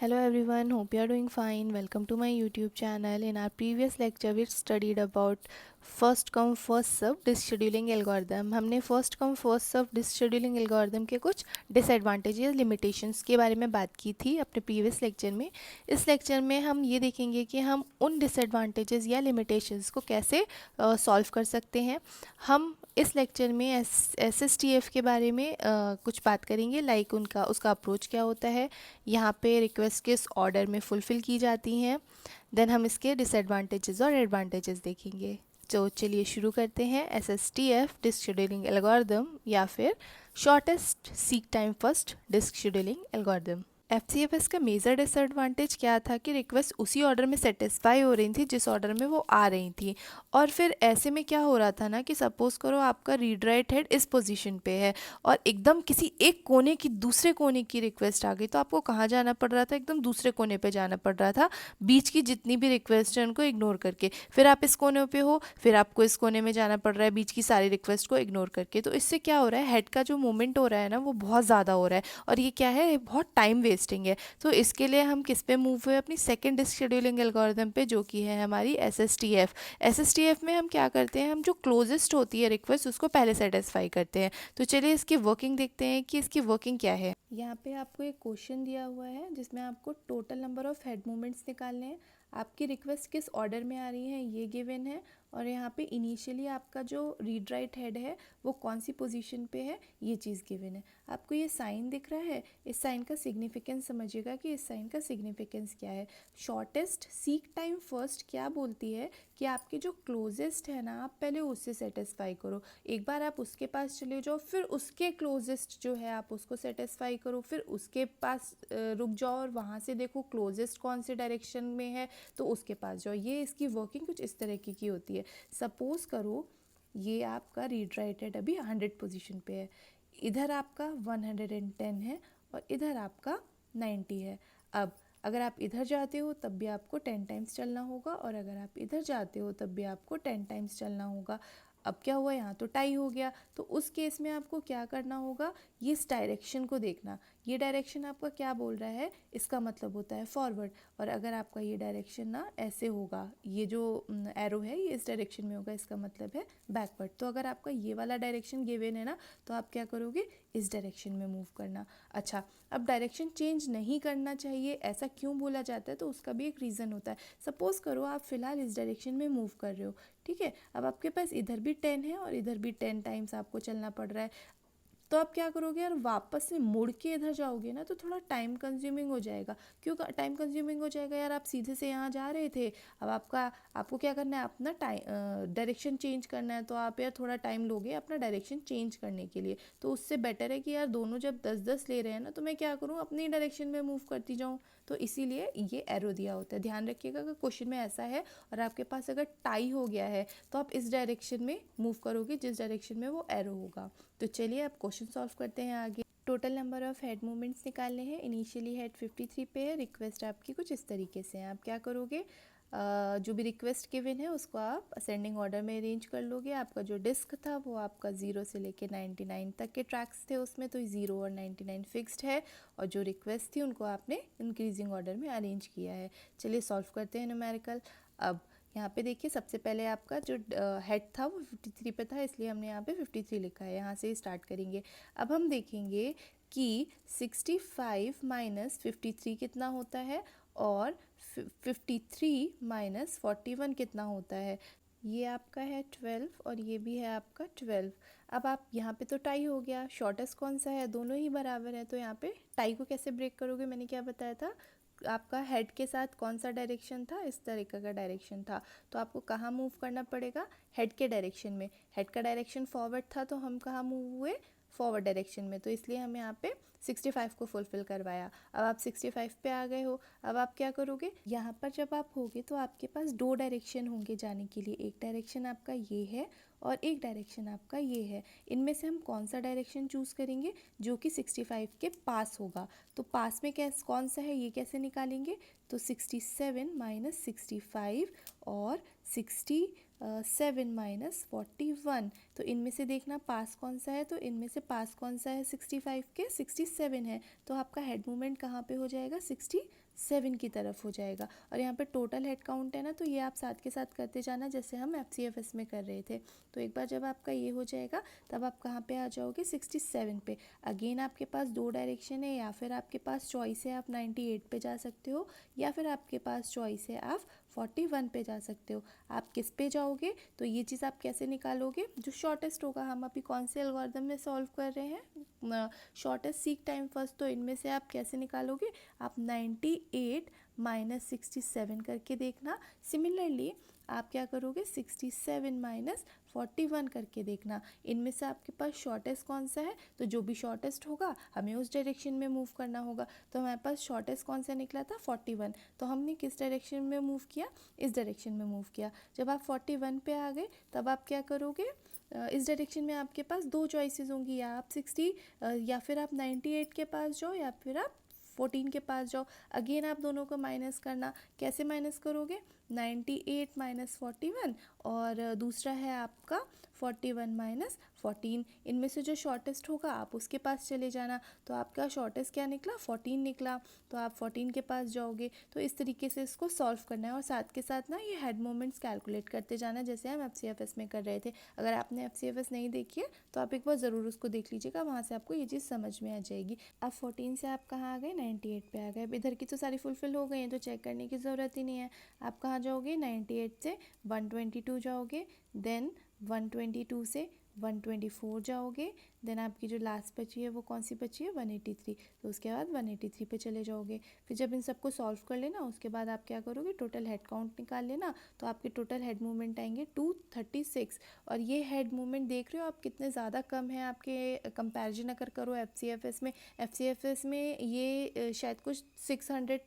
Hello everyone, hope you are doing fine. Welcome to my YouTube channel. In our previous lecture we studied about first come first serve disk scheduling algorithm. हमने first come first serve disk scheduling algorithm के कुछ disadvantages limitations के बारे में बात की थी अपने previous lecture में. इस lecture में हम ये देखेंगे कि हम उन disadvantages या limitations को कैसे solve कर सकते हैं. हम इस लेक्चर में SSTF के बारे में कुछ बात करेंगे, लाइक उसका अप्रोच क्या होता है, यहाँ पे रिक्वेस्ट किस ऑर्डर में फुलफ़िल की जाती हैं. देन हम इसके डिसएडवांटेजेस और एडवांटेजेस देखेंगे. तो चलिए शुरू करते हैं. SSTF डिस्क शेड्यूलिंग एल्गोरिदम या फिर shortest seek time first disk scheduling algorithm. FCFS का मेजर डिसएडवांटेज क्या था कि रिक्वेस्ट उसी ऑर्डर में सेटिस्फाई हो रही थी जिस ऑर्डर में वो आ रही थी. और फिर ऐसे में क्या हो रहा था ना कि सपोज़ करो आपका रीड राइट हेड इस पोजीशन पे है और एकदम किसी एक कोने की दूसरे कोने की रिक्वेस्ट आ गई, तो आपको कहाँ जाना पड़ रहा था, एकदम दूसरे कोने पे जाना पड़ रहा था. बीच की जितनी भी रिक्वेस्ट है उनको इग्नोर करके फिर आप इस कोने पे हो, फिर आपको इस कोने में जाना पड़ रहा है बीच की सारी रिक्वेस्ट को इग्नोर करके. तो इससे क्या हो रहा है, हेड का जो मूवमेंट हो रहा है ना वो बहुत ज़्यादा हो रहा है और ये क्या है, बहुत टाइम वेस्टिंग है. तो इसके लिए हम किस पे मूव हुए, अपनी सेकेंड डिस्क शेड्यूलिंग एल्गोरिदम पे, जो कि है हमारी SSTF में हम क्या करते हैं, हम जो क्लोजेस्ट होती है रिक्वेस्ट उसको पहले सेटिस्फाई करते हैं. तो चलिए इसकी वर्किंग देखते हैं कि इसकी वर्किंग क्या है. यहाँ पे आपको एक क्वेश्चन दिया हुआ है जिसमें आपको total number of head movements निकालने हैं. आपकी रिक्वेस्ट किस ऑर्डर में आ रही है ये गिवन है, और यहाँ पे इनिशियली आपका जो रीड राइट हेड है वो कौन सी पोजीशन पे है ये चीज़ गिवन है. आपको ये साइन दिख रहा है, इस साइन का सिग्निफिकेंस समझिएगा कि इस साइन का सिग्निफिकेंस क्या है. शॉर्टेस्ट सीक टाइम फर्स्ट क्या बोलती है कि आपके जो क्लोजेस्ट है ना आप पहले उससे सेटिस्फाई करो. एक बार आप उसके पास चले जाओ, फिर उसके क्लोजेस्ट जो है आप उसको सेटिस्फाई करो, फिर उसके पास रुक जाओ और वहाँ से देखो क्लोजेस्ट कौन से डायरेक्शन में है तो उसके पास जाओ. ये इसकी वर्किंग कुछ इस तरीके की होती है. सपोज करो ये आपका रीड राइट हेड अभी 100 पोजीशन पे है, इधर आपका 110 है और इधर आपका 90 है. अब अगर आप इधर जाते हो तब भी आपको 10 टाइम्स चलना होगा और अगर आप इधर जाते हो तब भी आपको 10 टाइम्स चलना होगा. अब क्या हुआ, यहाँ तो टाई हो गया. तो उस केस में आपको क्या करना होगा, ये इस डायरेक्शन को देखना. ये डायरेक्शन आपका क्या बोल रहा है, इसका मतलब होता है फॉरवर्ड. और अगर आपका ये डायरेक्शन ना ऐसे होगा, ये जो एरो है ये इस डायरेक्शन में होगा, इसका मतलब है बैकवर्ड. तो अगर आपका ये वाला डायरेक्शन गिवन है ना तो आप क्या करोगे, इस डायरेक्शन में मूव करना. अच्छा, अब डायरेक्शन चेंज नहीं करना चाहिए ऐसा क्यों बोला जाता है, तो उसका भी एक रीज़न होता है. सपोज़ करो आप फिलहाल इस डायरेक्शन में मूव कर रहे हो, ठीक है. अब आपके पास इधर भी 10 है और इधर भी 10 टाइम्स आपको चलना पड़ रहा है. तो आप क्या करोगे यार, वापस से मुड़ के इधर जाओगे ना तो थोड़ा टाइम कंज्यूमिंग हो जाएगा. क्यों टाइम कंज्यूमिंग हो जाएगा यार, आप सीधे से यहाँ जा रहे थे, अब आपको क्या करना है, अपना टाइम डायरेक्शन चेंज करना है. तो आप यार थोड़ा टाइम लोगे अपना डायरेक्शन चेंज करने के लिए. तो उससे बेटर है कि यार दोनों जब 10-10 ले रहे हैं ना तो मैं क्या करूँ, अपनी डायरेक्शन में मूव करती जाऊँ. तो इसीलिए ये एरो दिया होता है. ध्यान रखिएगा अगर क्वेश्चन में ऐसा है और आपके पास अगर टाई हो गया है तो आप इस डायरेक्शन में मूव करोगे जिस डायरेक्शन में वो एरो होगा. तो चलिए अब क्वेश्चन सॉल्व करते हैं आगे. Total number of head movements निकालने हैं. इनिशियली हेड 53 पे है. रिक्वेस्ट आपकी कुछ इस तरीके से है. आप क्या करोगे, जो भी रिक्वेस्ट गिवन है उसको आप असेंडिंग ऑर्डर में अरेंज कर लोगे. आपका जो डिस्क था वो आपका 0 से लेके 99 तक के ट्रैक्स थे उसमें, तो 0 और 99 फिक्स्ड है. और जो रिक्वेस्ट थी उनको आपने इंक्रीजिंग ऑर्डर में अरेंज किया है. चलिए सॉल्व करते हैं न्यूमेरिकल. अब यहाँ पे देखिए सबसे पहले आपका जो हेड था वो 53 पे था, इसलिए हमने यहाँ पे 53 लिखा है. यहाँ से ही स्टार्ट करेंगे. अब हम देखेंगे कि 65 माइनस 53 कितना होता है और 53 माइनस 41 कितना होता है. ये आपका है 12 और ये भी है आपका 12. अब आप यहाँ पे तो टाई हो गया, शॉर्टेस्ट कौन सा है, दोनों ही बराबर है. तो यहाँ पे टाई को कैसे ब्रेक करोगे, मैंने क्या बताया था, आपका हेड के साथ कौन सा डायरेक्शन था, इस तरीके का डायरेक्शन था. तो आपको कहाँ मूव करना पड़ेगा, हेड के डायरेक्शन में. हेड का डायरेक्शन फॉरवर्ड था तो हम कहाँ मूव हुए, फॉरवर्ड डायरेक्शन में. तो इसलिए हम यहाँ पे 65 को फुलफिल करवाया. अब आप 65 पे आ गए हो. अब आप क्या करोगे, यहाँ पर जब आप होगे तो आपके पास दो डायरेक्शन होंगे जाने के लिए. एक डायरेक्शन आपका ये है और एक डायरेक्शन आपका ये है. इनमें से हम कौन सा डायरेक्शन चूज़ करेंगे जो कि 65 के पास होगा. तो पास में कौन सा है ये कैसे निकालेंगे, तो 67 माइनस 65 और 67 माइनस 41. तो इनमें से देखना पास कौन सा है, तो इनमें से पास कौन सा है 65 के, 67 67 है, तो आपका हेड मूवमेंट कहाँ पे हो जाएगा, 67 की तरफ हो जाएगा। और यहाँ पे टोटल हेड काउंट है ना, तो ये आप साथ के साथ करते जाना जैसे हम FCFS में कर रहे थे। तो एक बार जब आपका ये हो जाएगा तब आप कहाँ पे आ जाओगे, 67 पे। अगेन आपके पास दो डायरेक्शन है, या फिर आपके पास चॉइस है आप 98 पे जा सकते हो, या फिर आपके पास चॉइस है आप 41 पे जा सकते हो। आप किस पे जाओगे, तो ये चीज़ आप कैसे निकालोगे, जो शॉर्टेस्ट होगा। हम अभी कौन से एल्गोरिथम में सॉल्व कर रहे हैं, शॉर्टेस्ट सीक टाइम फर्स्ट। तो इनमें से आप कैसे निकालोगे, आप 98 माइनस 67 करके देखना। सिमिलरली आप क्या करोगे, 67 माइनस 41 करके देखना। इनमें से आपके पास शॉर्टेस्ट कौन सा है, तो जो भी शॉर्टेस्ट होगा हमें उस डायरेक्शन में मूव करना होगा। तो हमारे पास शॉर्टेस्ट कौन सा निकला था, 41। तो हमने किस डायरेक्शन में मूव किया, इस डायरेक्शन में मूव किया। जब आप 41 पे आ गए तब आप क्या करोगे, इस डायरेक्शन में आपके पास दो चॉइसेस होंगी, या आप 60 या फिर आप 98 के पास जाओ, या फिर आप 14 के पास जाओ। अगेन आप दोनों को माइनस करना। कैसे माइनस करोगे, 98 माइनस 41, और दूसरा है आपका 41 माइनस 14। इनमें से जो शॉर्टेस्ट होगा आप उसके पास चले जाना। तो आपका शॉर्टेस्ट क्या निकला, 14 निकला, तो आप 14 के पास जाओगे। तो इस तरीके से इसको सॉल्व करना है, और साथ के साथ ना ये हेड मोमेंट्स कैलकुलेट करते जाना जैसे हम FCFS में कर रहे थे। अगर आपने FCFS नहीं देखी है तो आप एक बार ज़रूर उसको देख लीजिएगा, वहाँ से आपको ये चीज़ समझ में आ जाएगी। अब 14 से आप कहाँ आ गए, 98 पे आ गए। अब इधर की तो सारी फुलफिल हो गई हैं, तो चेक करने की ज़रूरत ही नहीं है। आप कहाँ जाओगे, 98 से 122 जाओगे, देन 122 से 124 जाओगे, देन आपकी जो लास्ट बची है वो कौन सी बची है, 183। तो उसके बाद 183 पे चले जाओगे। फिर जब इन सबको सॉल्व कर लेना उसके बाद आप क्या करोगे, टोटल हेड काउंट निकाल लेना। तो आपके टोटल हेड मूवमेंट आएंगे 236। और ये हेड मूवमेंट देख रहे हो आप कितने ज़्यादा कम है आपके कंपैरिजन अगर करो FCFS में। FCFS में ये शायद कुछ 600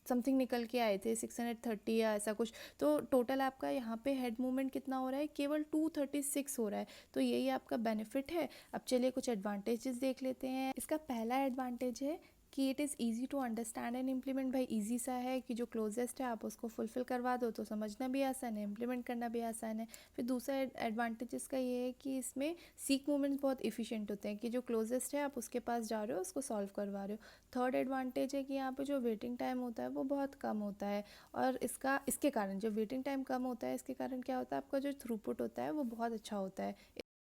समथिंग निकल के आए थे, 630 या ऐसा कुछ। तो टोटल आपका यहाँ पे हेड मूवमेंट कितना हो रहा है, केवल 236 हो रहा है। तो यही आपका बेनिफिट है। अब चलिए कुछ एडवांटेजेस देख लेते हैं। इसका पहला एडवांटेज है कि it is easy to understand and implement. भाई ईजी सा है कि जो क्लोजेस्ट है आप उसको फुलफिल करवा दो तो समझना भी आसान है, इम्प्लीमेंट करना भी आसान है। फिर दूसरा एडवांटेज इसका ये है कि इसमें सीक मूवमेंट्स बहुत इफिशिएंट होते हैं, कि जो क्लोजेस्ट है आप उसके पास जा रहे हो, उसको सॉल्व करवा रहे हो। थर्ड एडवांटेज है कि यहाँ पे जो वेटिंग टाइम होता है वो बहुत कम होता है, और इसके कारण जो वेटिंग टाइम कम होता है इसके कारण क्या होता है, आपका जो थ्रूपुट होता है वो बहुत अच्छा होता है।